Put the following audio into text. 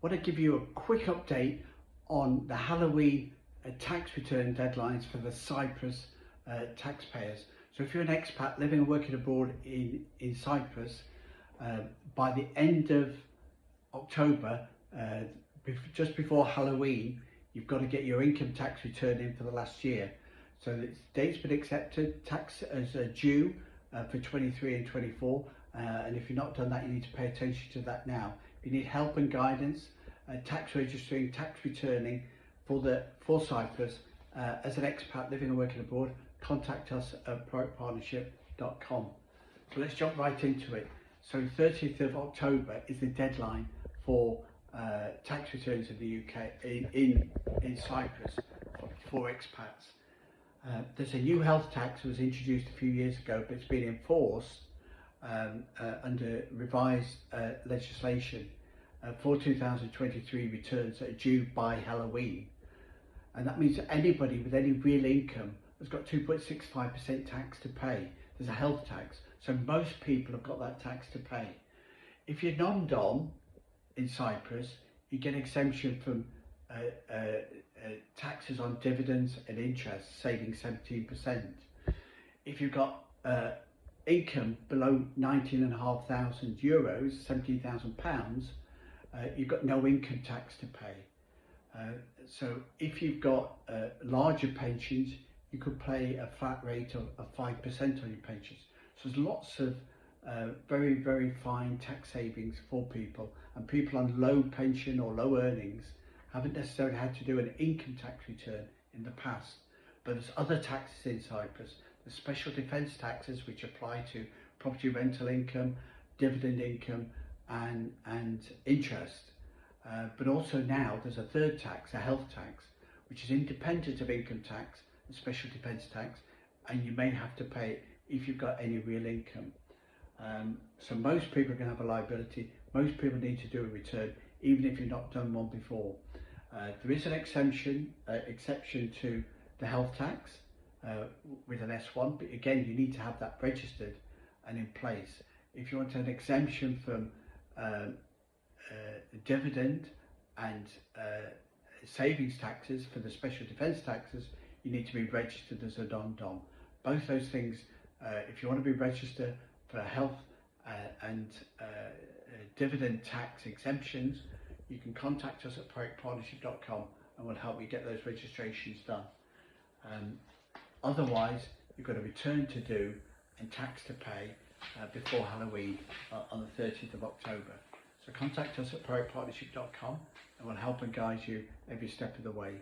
want to give you a quick update on the Halloween tax return deadlines for the Cyprus taxpayers. So if you're an expat living and working abroad in Cyprus, by the end of October, just before Halloween, you've got to get your income tax return in for the last year. So the date's been accepted, tax is due for 23 and 24, and if you've not done that, you need to pay attention to that now. If you need help and guidance, tax registering, tax returning for Cyprus, as an expat living and working abroad, contact us at proactpartnership.com. So let's jump right into it. So 30th of October is the deadline for tax returns in the UK, in Cyprus, for expats. There's a new health tax that was introduced a few years ago, but it's been enforced under revised legislation for 2023 returns that are due by Halloween. And that means that anybody with any real income has got 2.65% tax to pay. There's a health tax, so most people have got that tax to pay. If you're non-dom in Cyprus, you get exemption from taxes on dividends and interest, saving 17%. If you've got income below 19,500 euros, £17,000, you've got no income tax to pay. So if you've got larger pensions, you could pay a flat rate of 5% on your pensions. So there's lots of very, very fine tax savings for people, and people on low pension or low earnings haven't necessarily had to do an income tax return in the past. But there's other taxes in Cyprus. There's special defence taxes which apply to property rental income, dividend income and interest. But also now there's a third tax, a health tax, which is independent of income tax and special defence tax, and you may have to pay it if you've got any real income. So most people are going to have a liability. Most people need to do a return, even if you've not done one before. There is an exception to the health tax with an S1, but again, you need to have that registered and in place. If you want an exemption from dividend and savings taxes for the special defence taxes, you need to be registered as a non-dom. Both those things, if you want to be registered for health and dividend tax exemptions, you can contact us at proactpartnership.com and we'll help you get those registrations done. Otherwise, you've got a return to do and tax to pay before Halloween on the 30th of October. So contact us at proactpartnership.com and we'll help and guide you every step of the way.